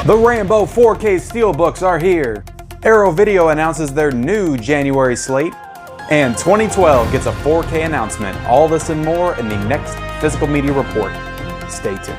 The Rambo 4K Steelbooks are here. Arrow Video announces their new January slate. And 2012 gets a 4K announcement. All this and more in the next Physical Media Report. Stay tuned.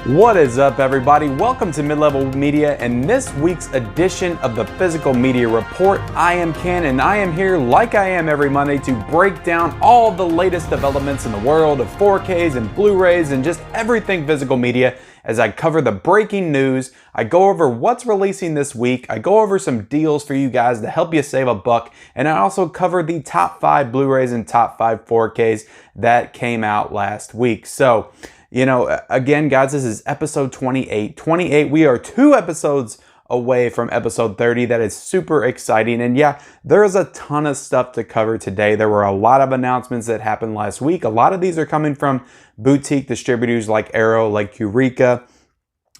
What is up, everybody? Welcome to Mid-Level Media and this week's edition of the Physical Media Report. I am Ken and I am here like I am every Monday to break down all the latest developments in the world of 4Ks and Blu-rays and just everything physical media as I cover the breaking news. I go over what's releasing this week. I go over some deals for you guys to help you save a buck. And I also cover the top 5 Blu-rays and top 5 4Ks that came out last week. So, you know, again, guys, this is episode 28. We are 2 episodes away from episode 30. That is super exciting. And yeah, there is a ton of stuff to cover today. There were a lot of announcements that happened last week. A lot of these are coming from boutique distributors like Arrow, like Eureka.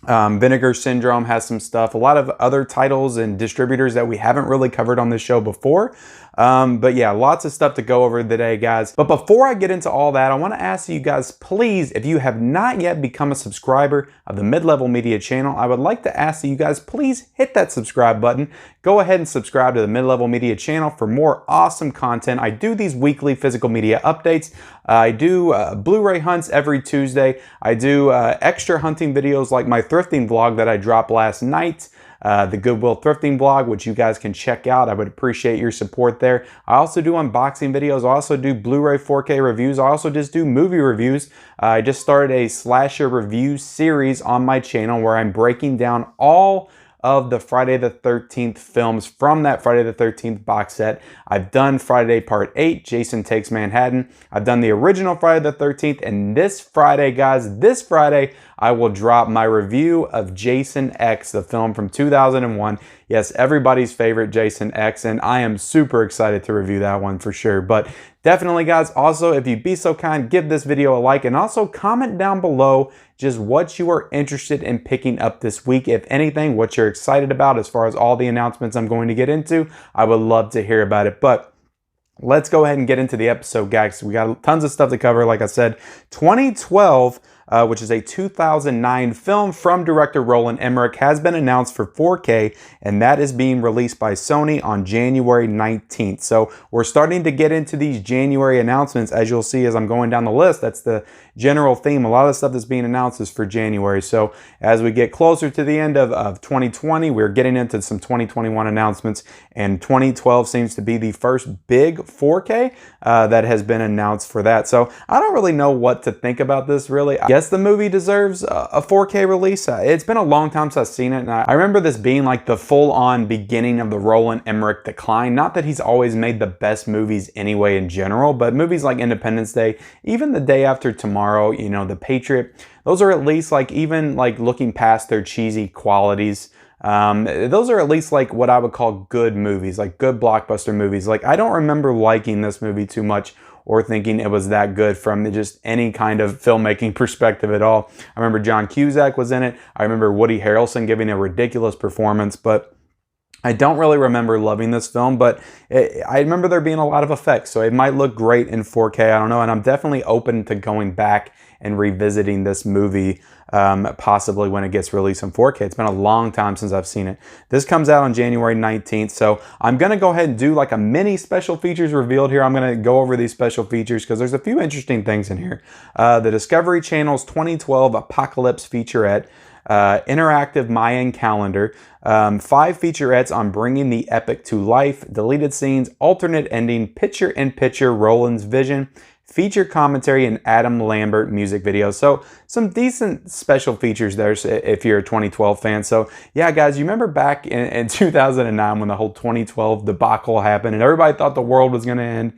Vinegar Syndrome has some stuff. A lot of other titles and distributors that we haven't really covered on this show before. But yeah, lots of stuff to go over today, guys. But before I get into all that, I want to ask you guys, please, if you have not yet become a subscriber of the Mid-Level Media channel, I would like to ask that you guys please hit that subscribe button. Go ahead and subscribe to the Mid-Level Media channel for more awesome content. I do these weekly physical media updates. I do Blu-ray hunts every Tuesday. I do extra hunting videos like my thrifting vlog that I dropped last night. The Goodwill Thrifting vlog, which you guys can check out. I would appreciate your support there. I also do unboxing videos. I also do Blu-ray 4K reviews. I also just do movie reviews. I just started a slasher review series on my channel where I'm breaking down all of the Friday the 13th films from that Friday the 13th box set. I've done Friday Part 8, Jason Takes Manhattan. I've done the original Friday the 13th, and this Friday, guys, this Friday, I will drop my review of Jason X, the film from 2001. Yes, everybody's favorite Jason X, and I am super excited to review that one for sure. But definitely, guys, also, if you'd be so kind, give this video a like, and also comment down below just what you are interested in picking up this week. If anything, what you're excited about as far as all the announcements I'm going to get into. I would love to hear about it. But let's go ahead and get into the episode, guys. We got tons of stuff to cover. Like I said, 2012, which is a 2009 film from director Roland Emmerich, has been announced for 4K, and that is being released by Sony on January 19th. So we're starting to get into these January announcements, as you'll see as I'm going down the list. That's the general theme. A lot of the stuff that's being announced is for January. So as we get closer to the end of 2020, we're getting into some 2021 announcements, and 2012 seems to be the first big 4K that has been announced for that. So I don't really know what to think about this, really. Yes, the movie deserves a 4K release. It's been a long time since I've seen it, and I remember this being like the full-on beginning of the Roland Emmerich decline. Not that he's always made the best movies anyway in general, but movies like Independence Day, even The Day After Tomorrow, you know, The Patriot, those are at least like, even like looking past their cheesy qualities, those are at least like what I would call good movies, like good blockbuster movies. Like, I don't remember liking this movie too much or thinking it was that good from just any kind of filmmaking perspective at all. I remember John Cusack was in it. I remember Woody Harrelson giving a ridiculous performance, but I don't really remember loving this film. But I remember there being a lot of effects, so it might look great in 4K. I don't know, and I'm definitely open to going back and revisiting this movie, possibly when it gets released in 4K. It's been a long time since I've seen it. This comes out on January 19th, so I'm going to go ahead and do like a mini special features revealed here. I'm going to go over these special features because there's a few interesting things in here. The Discovery Channel's 2012 Apocalypse featurette, interactive Mayan calendar, 5 featurettes on bringing the epic to life, deleted scenes, alternate ending, picture-in-picture Roland's vision, feature commentary, and Adam Lambert music video. So some decent special features there if you're a 2012 fan. So yeah, guys, you remember back in 2009 when the whole 2012 debacle happened and everybody thought the world was going to end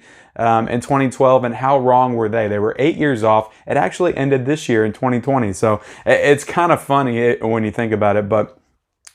in 2012, and how wrong were they? They were 8 years off. It actually ended this year in 2020. So it's kind of funny when you think about it, but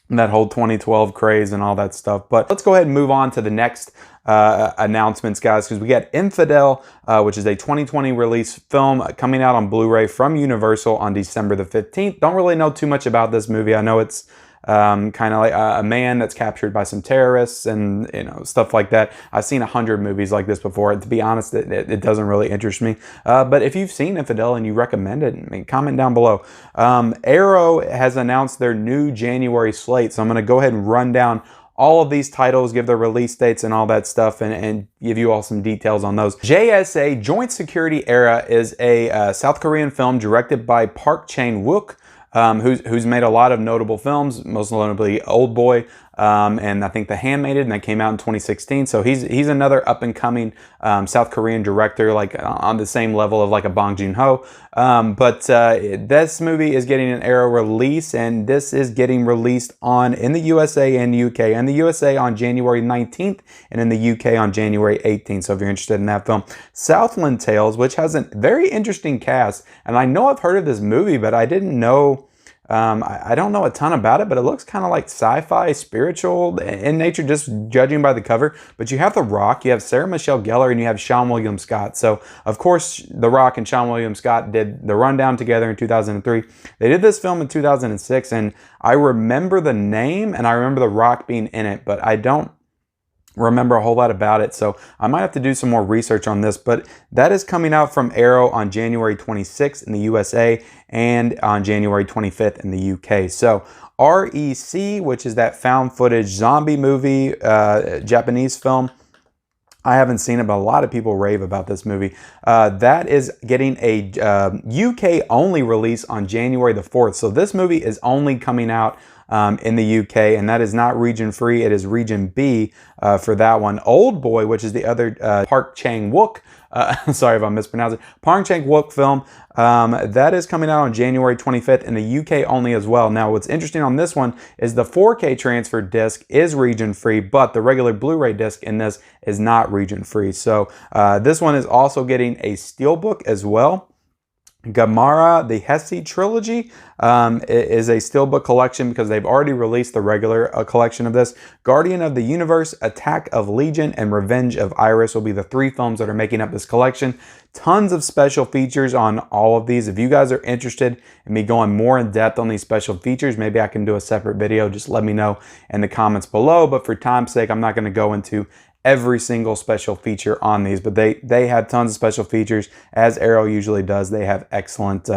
that whole 2012 craze and all that stuff. But let's go ahead and move on to the next announcements, guys, because we got Infidel, which is a 2020 release film coming out on Blu-ray from Universal on December the 15th. Don't really know too much about this movie. I know it's kind of like a man that's captured by some terrorists and stuff like that. I've seen 100 movies like this before. To be honest, it doesn't really interest me. But if you've seen Infidel and you recommend it, comment down below. Arrow has announced their new January slate, so I'm going to go ahead and run down all of these titles, give their release dates and all that stuff, and give you all some details on those. JSA, Joint Security Era, is a South Korean film directed by Park Chan-wook, who's made a lot of notable films, most notably Old Boy, and I think The Handmaiden, and that came out in 2016. So he's another up-and-coming South Korean director, like on the same level of like a Bong Joon-ho. But this movie is getting an Arrow release, and this is getting released in the USA and UK. In the USA on January 19th, and in the UK on January 18th. So if you're interested in that film. Southland Tales, which has a very interesting cast, and I know I've heard of this movie, but I didn't know. I don't know a ton about it, but it looks kind of like sci-fi, spiritual in nature, just judging by the cover. But you have The Rock, you have Sarah Michelle Gellar, and you have Seann William Scott. So, of course, The Rock and Seann William Scott did The Rundown together in 2003. They did this film in 2006, and I remember the name, and I remember The Rock being in it, but I don't remember a whole lot about it, so I might have to do some more research on this. But that is coming out from Arrow on January 26th in the USA and on January 25th in the UK. So REC, which is that found footage zombie movie, Japanese film. I haven't seen it, but a lot of people rave about this movie. That is getting a UK only release on January the 4th. So this movie is only coming out in the UK, and that is not region free. It is region B for that one. Old Boy, which is the other Park Chan-wook, sorry if I'm mispronouncing, Park Chan-wook film, that is coming out on January 25th in the UK only as well. Now, what's interesting on this one is the 4K transfer disc is region free, but the regular Blu-ray disc in this is not region free. So this one is also getting a steelbook as well. Gamera, the Hesse trilogy, is a steelbook collection because they've already released the regular collection of this. Guardian of the Universe, Attack of Legion, and Revenge of Iris will be the 3 films that are making up this collection. Tons of special features on all of these. If you guys are interested in me going more in depth on these special features, maybe I can do a separate video. Just let me know in the comments below. But for time's sake, I'm not going to go into every single special feature on these, but they have tons of special features, as Arrow usually does. They have excellent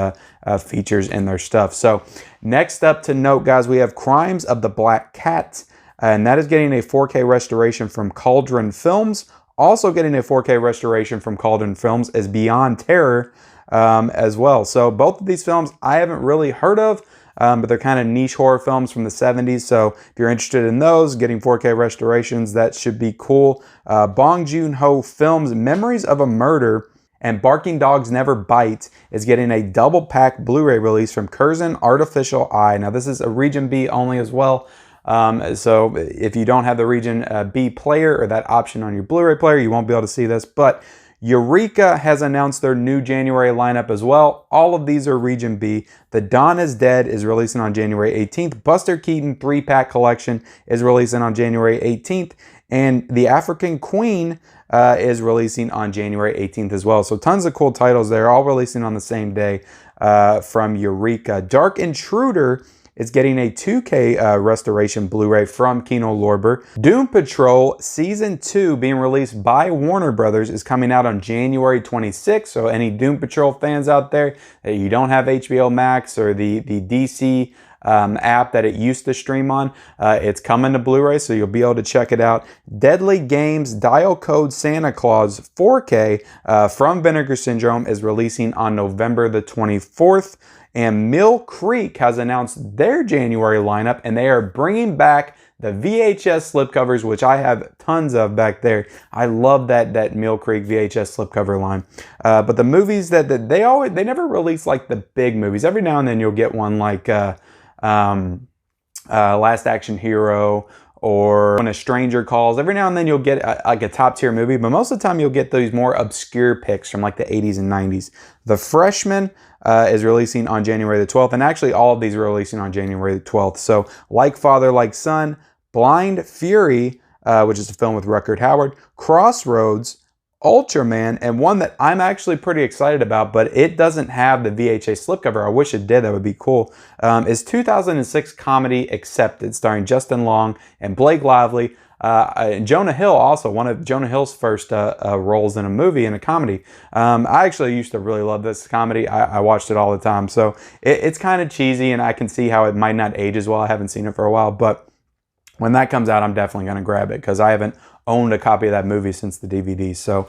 features in their stuff. So next up to note, guys, we have Crimes of the Black Cat, and that is getting a 4K restoration from Cauldron Films. Also getting a 4K restoration from Cauldron Films is Beyond Terror as well. So both of these films I haven't really heard of, but they're kind of niche horror films from the 70s. So if you're interested in those, getting 4K restorations, that should be cool. Bong Joon-ho Films Memories of a Murder and Barking Dogs Never Bite is getting a double pack Blu-ray release from Curzon Artificial Eye. Now this is a region B only as well. So if you don't have the region B player or that option on your Blu-ray player, you won't be able to see this. But Eureka has announced their new January lineup as well. All of these are region B. The Dawn is Dead is releasing on January 18th. Buster Keaton 3-pack collection is releasing on January 18th. And The African Queen is releasing on January 18th as well. So tons of cool titles there, all releasing on the same day from Eureka. Dark Intruder is getting a 2K restoration Blu-ray from Kino Lorber. Doom Patrol Season 2, being released by Warner Brothers, is coming out on January 26th. So any Doom Patrol fans out there that you don't have HBO Max or the DC app that it used to stream on, it's coming to Blu-ray, so you'll be able to check it out. Deadly Games Dial Code Santa Claus 4K from Vinegar Syndrome is releasing on November the 24th. And Mill Creek has announced their January lineup, and they are bringing back the VHS slipcovers, which I have tons of back there. I love that Mill Creek VHS slipcover line. But the movies that they never release like the big movies. Every now and then you'll get one like Last Action Hero or When a Stranger Calls. Every now and then you'll get like a top tier movie, but most of the time you'll get those more obscure picks from like the 80s and 90s. The Freshman is releasing on January the 12th, and actually all of these are releasing on January the 12th. So Like Father, Like Son, Blind Fury, which is a film with Rutger Hauer, Crossroads, Ultraman, and one that I'm actually pretty excited about, but it doesn't have the VHA slipcover. I wish it did. That would be cool. Is 2006 comedy Accepted, starring Justin Long and Blake Lively. Jonah Hill, also one of Jonah Hill's first roles in a movie, in a comedy. I actually used to really love this comedy. I watched it all the time. So it's kind of cheesy, and I can see how it might not age as well. I haven't seen it for a while, but when that comes out, I'm definitely going to grab it because I haven't owned a copy of that movie since the DVD. So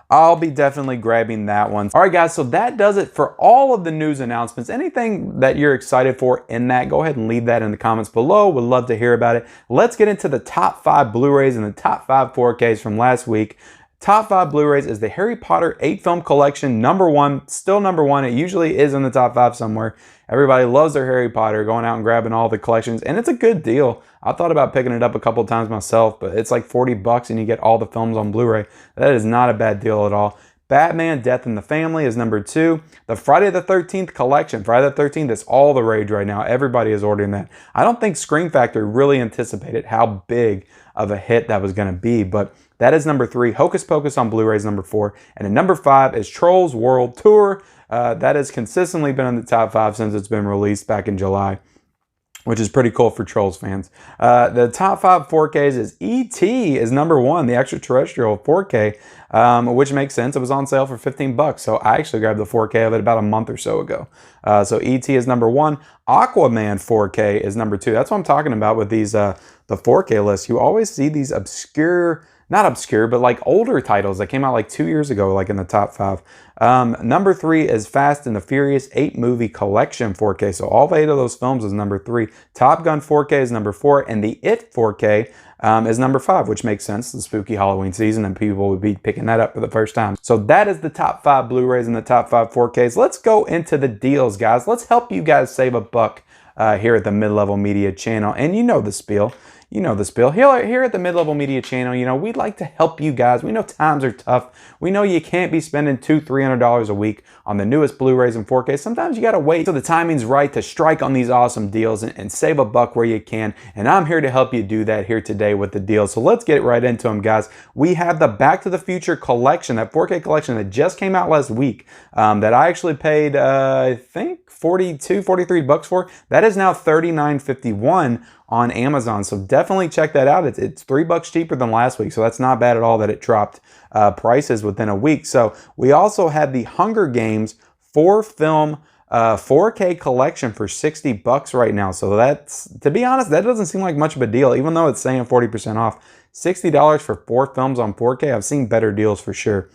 I'll be definitely grabbing that one. All right, guys, so that does it for all of the news announcements. Anything that you're excited for in that, go ahead and leave that in the comments below. Would love to hear about it. Let's get into the top 5 Blu-rays and the top 5 4Ks from last week. Top 5 Blu-rays is the Harry Potter 8-film collection, #1, still #1. It usually is in the top 5 somewhere. Everybody loves their Harry Potter, going out and grabbing all the collections, and it's a good deal. I thought about picking it up a couple times myself, but it's like 40 bucks and you get all the films on Blu-ray. That is not a bad deal at all. Batman Death in the Family is #2. The Friday the 13th collection. Friday the 13th is all the rage right now. Everybody is ordering that. I don't think Scream Factory really anticipated how big of a hit that was going to be, but that is #3. Hocus Pocus on Blu-ray is #4. And then #5 is Trolls World Tour. That has consistently been in the top 5 since it's been released back in July, which is pretty cool for Trolls fans. The top 5 4Ks is E.T. is #1, the extraterrestrial 4K, which makes sense. It was on sale for 15 bucks, so I actually grabbed the 4K of it about a month or so ago. So E.T. is #1. Aquaman 4K is #2. That's what I'm talking about with these the 4K lists. You always see these obscure, not obscure, but like older titles that came out like 2 years ago, like in the top 5. #3 is Fast and the Furious 8 movie collection 4K. So all 8 of those films is #3. Top Gun 4K is #4, and the It 4K is #5, which makes sense. The spooky Halloween season, and people would be picking that up for the first time. So that is the top 5 Blu-rays and the top 5 4Ks. Let's go into the deals, guys. Let's help you guys save a buck here at the Mid-Level Media channel. And you know the spiel. You know the spiel. Here at the Mid-Level Media channel, you know, we'd like to help you guys. We know times are tough. We know you can't be spending $200, $300 a week on the newest Blu-rays and 4Ks. Sometimes you got to wait till the timing's right to strike on these awesome deals and save a buck where you can. And I'm here to help you do that here today with the deals. So let's get right into them, guys. We have the Back to the Future collection, that 4K collection that just came out last week, that I actually paid, I think, 42, 43 bucks for. That is now $39.51 on Amazon. So definitely check that out. It's $3 cheaper than last week. So that's not bad at all that it dropped prices within a week. So we also had the Hunger Games 4-film 4K collection for 60 bucks right now. So that's, to be honest, that doesn't seem like much of a deal, even though it's saying 40% off. $60 for 4 films on 4K. I've seen better deals for sure.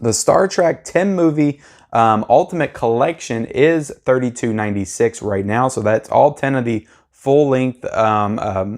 The Star Trek 10 movie Ultimate Collection is $32.96 right now. So that's all 10 of the full-length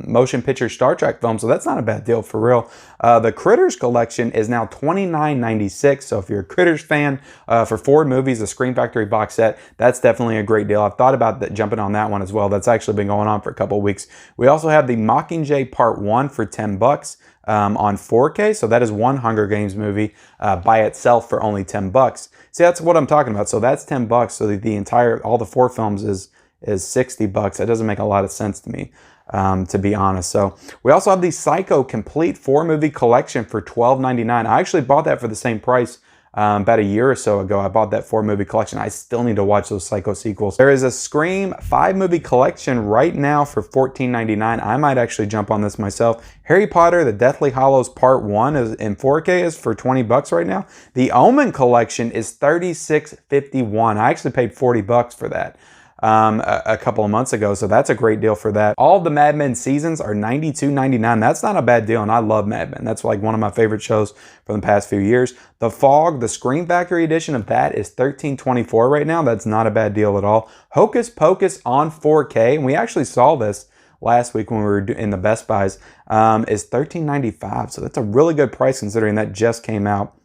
motion picture Star Trek films. So that's not a bad deal for real. The Critters collection is now $29.96. So if you're a Critters fan, for 4 movies, the Scream Factory box set, that's definitely a great deal. I've thought about jumping on that one as well. That's actually been going on for a couple of weeks. We also have the Mockingjay Part 1 for 10 bucks. On 4K, so that is one Hunger Games movie by itself for only 10 bucks. See, that's what I'm talking about. So that's 10 bucks. So the entire, all the 4 films is 60 bucks. That doesn't make a lot of sense to me, to be honest. So we also have the Psycho Complete 4-movie collection for $12.99. I actually bought that for the same price about a year or so ago. I bought that 4-movie collection. I still need to watch those Psycho sequels. There is a Scream 5-movie collection right now for $14.99. I might actually jump on this myself. Harry Potter, The Deathly Hallows Part 1 is in 4K is for 20 bucks right now. The Omen collection is $36.51. I actually paid 40 bucks for that a couple of months ago, so that's a great deal for that. All the Mad Men seasons are $92.99. That's not a bad deal, and I love Mad Men. That's like one of my favorite shows from the past few years. The Fog, the Scream Factory edition of that is $13.24 right now. That's not a bad deal at all. Hocus Pocus on 4K, and we actually saw this last week when we were in the Best Buys, is $13.95. So that's a really good price considering that just came out.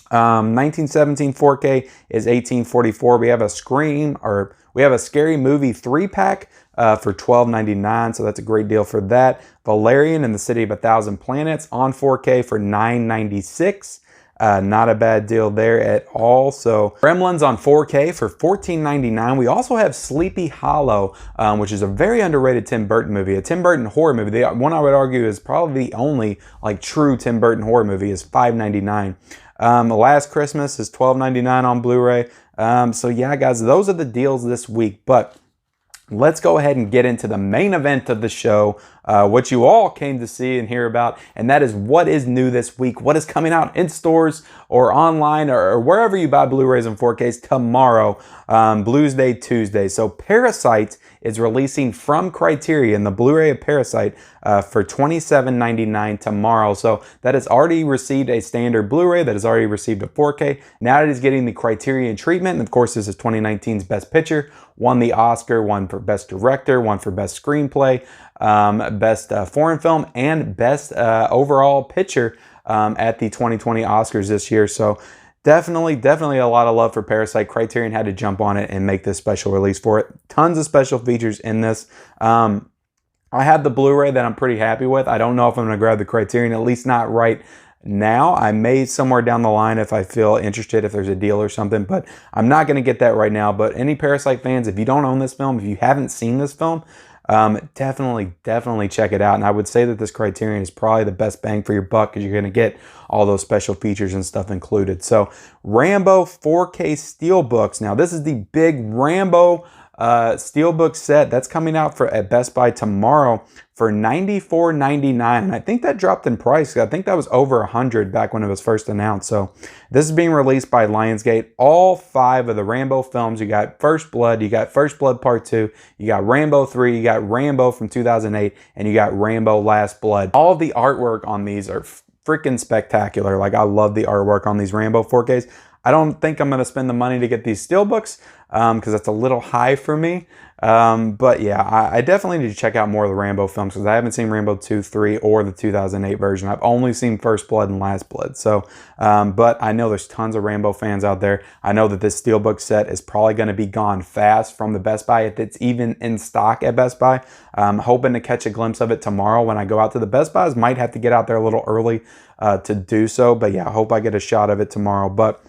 1917 4K is $18.44. We have a Scary Movie 3-pack for $12.99, so that's a great deal for that. Valerian and the City of a Thousand Planets on 4K for $9.96. Not a bad deal there at all. So Gremlins on 4K for $14.99. We also have Sleepy Hollow, which is a very underrated Tim Burton movie, a Tim Burton horror movie. The one I would argue is probably the only like true Tim Burton horror movie is $5.99. Last Christmas is $12.99 on Blu-ray. So yeah, guys, those are the deals this week. But let's go ahead and get into the main event of the show, what you all came to see and hear about, and that is what is new this week, what is coming out in stores or online or wherever you buy Blu-rays and 4Ks tomorrow, Blues Day Tuesday. So Parasite is releasing from Criterion, the Blu-ray of Parasite, for $27.99 tomorrow. So that has already received a standard Blu-ray, that has already received a 4K. Now it is getting the Criterion treatment. And of course, this is 2019's Best Picture, won the Oscar, one for Best Director, one for Best Screenplay, Best Foreign Film, and Best Overall Picture at the 2020 Oscars this year. So definitely a lot of love for Parasite. Criterion had to jump on it and make this special release for it. Tons of special features in this. I have the Blu-ray that I'm pretty happy with. I don't know if I'm going to grab the Criterion, at least not right now. I may somewhere down the line if I feel interested, if there's a deal or something, but I'm not going to get that right now. But any Parasite fans, if you don't own this film, if you haven't seen this film, definitely check it out. And I would say that this Criterion is probably the best bang for your buck because you're going to get all those special features and stuff included. So Rambo 4K Steelbooks. Now this is the big Rambo Steelbook set that's coming out at Best Buy tomorrow for $94.99, and I think that dropped in price. I think that was over $100 back when it was first announced. So this is being released by Lionsgate. All 5 of the Rambo films. You got First Blood, you got First Blood Part 2, you got Rambo 3, you got Rambo from 2008, and you got Rambo Last Blood. All of the artwork on these are freaking spectacular. Like, I love the artwork on these Rambo 4Ks. I don't think I'm going to spend the money to get these steelbooks because that's a little high for me. But yeah, I definitely need to check out more of the Rambo films because I haven't seen Rambo 2, 3, or the 2008 version. I've only seen First Blood and Last Blood. So, but I know there's tons of Rambo fans out there. I know that this steelbook set is probably going to be gone fast from the Best Buy if it's even in stock at Best Buy. I'm hoping to catch a glimpse of it tomorrow when I go out to the Best Buys. Might have to get out there a little early to do so. But yeah, I hope I get a shot of it tomorrow. But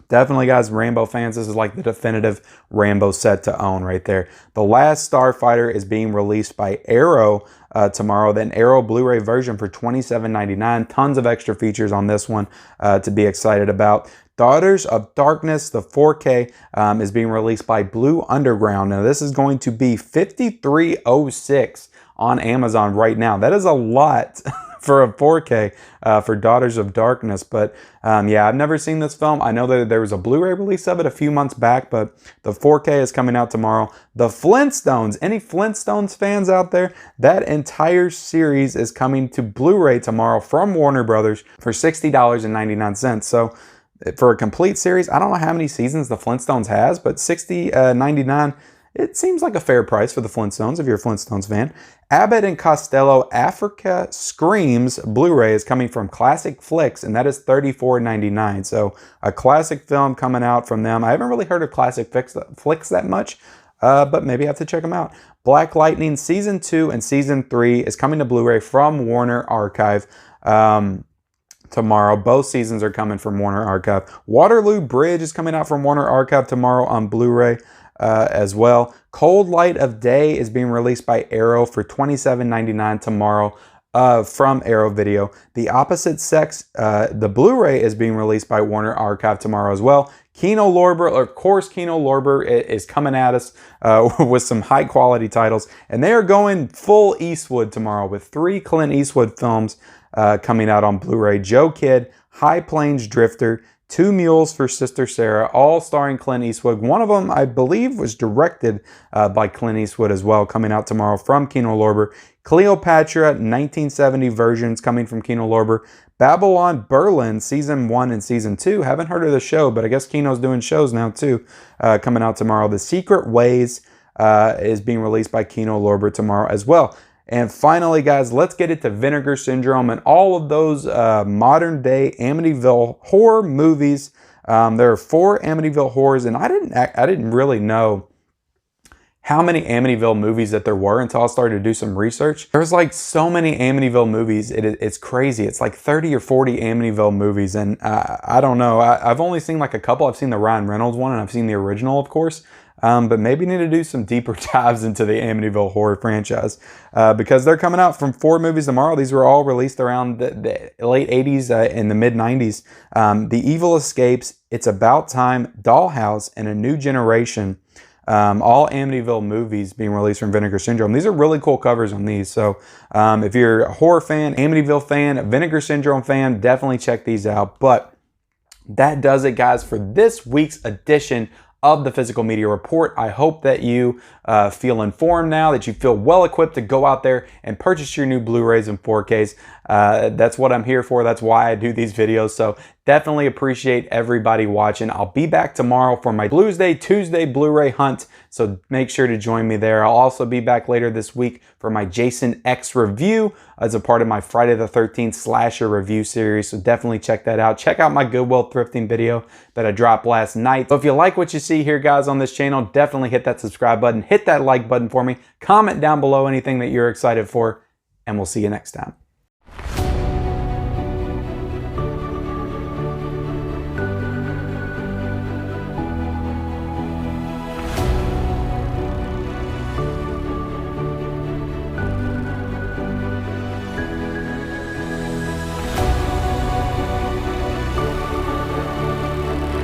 definitely, guys, Rambo fans, this is like the definitive Rambo set to own right there. The Last Starfighter is being released by Arrow tomorrow. Then Arrow Blu-ray version for $27.99. Tons of extra features on this one to be excited about. Daughters of Darkness, the 4K, is being released by Blue Underground. Now, this is going to be $53.06 on Amazon right now. That is a lot for a 4K for Daughters of Darkness. But yeah, I've never seen this film. I know that there was a Blu-ray release of it a few months back, but the 4K is coming out tomorrow. The Flintstones, any Flintstones fans out there, that entire series is coming to Blu-ray tomorrow from Warner Brothers for $60.99. So for a complete series, I don't know how many seasons the Flintstones has, but $60.99, it seems like a fair price for the Flintstones if you're a Flintstones fan. Abbott and Costello Africa Screams Blu-ray is coming from Classic Flicks, and that is $34.99. So a classic film coming out from them. I haven't really heard of Classic Flicks that much, but maybe I have to check them out. Black Lightning Season 2 and Season 3 is coming to Blu-ray from Warner Archive tomorrow. Both seasons are coming from Warner Archive. Waterloo Bridge is coming out from Warner Archive tomorrow on Blu-ray as well. Cold Light of Day is being released by Arrow for $27.99 tomorrow from Arrow Video. The Opposite Sex, the Blu-ray, is being released by Warner Archive tomorrow as well. Kino Lorber, of course, Kino Lorber is coming at us with some high quality titles, and they are going full Eastwood tomorrow with 3 Clint Eastwood films coming out on Blu-ray. Joe Kidd, High Plains Drifter, 2 Mules for Sister Sarah, all starring Clint Eastwood. One of them, I believe, was directed by Clint Eastwood as well, coming out tomorrow from Kino Lorber. Cleopatra, 1970 versions coming from Kino Lorber. Babylon Berlin, Season 1 and Season 2. Haven't heard of the show, but I guess Kino's doing shows now too, coming out tomorrow. The Secret Ways is being released by Kino Lorber tomorrow as well. And finally, guys, let's get into Vinegar Syndrome and all of those modern-day Amityville horror movies. There are 4 Amityville horrors, and I didn't really know how many Amityville movies that there were until I started to do some research. There's like so many Amityville movies, it's crazy. It's like 30 or 40 Amityville movies, and I don't know. I've only seen like a couple. I've seen the Ryan Reynolds one, and I've seen the original, of course. But maybe need to do some deeper dives into the Amityville horror franchise because they're coming out from 4 movies tomorrow. These were all released around the late 80s and the mid 90s. The Evil Escapes, It's About Time, Dollhouse, and A New Generation. All Amityville movies being released from Vinegar Syndrome. These are really cool covers on these. So if you're a horror fan, Amityville fan, a Vinegar Syndrome fan, definitely check these out. But that does it, guys, for this week's edition of the Physical Media Report. I hope that you feel informed now, that you feel well equipped to go out there and purchase your new Blu-rays and 4Ks. That's what I'm here for. That's why I do these videos. So definitely appreciate everybody watching. I'll be back tomorrow for my Blues Day Tuesday Blu-ray hunt. So make sure to join me there. I'll also be back later this week for my Jason X review as a part of my Friday the 13th slasher review series. So definitely check that out. Check out my Goodwill thrifting video that I dropped last night. So if you like what you see here, guys, on this channel, definitely hit that subscribe button, hit that like button for me, comment down below anything that you're excited for, and we'll see you next time.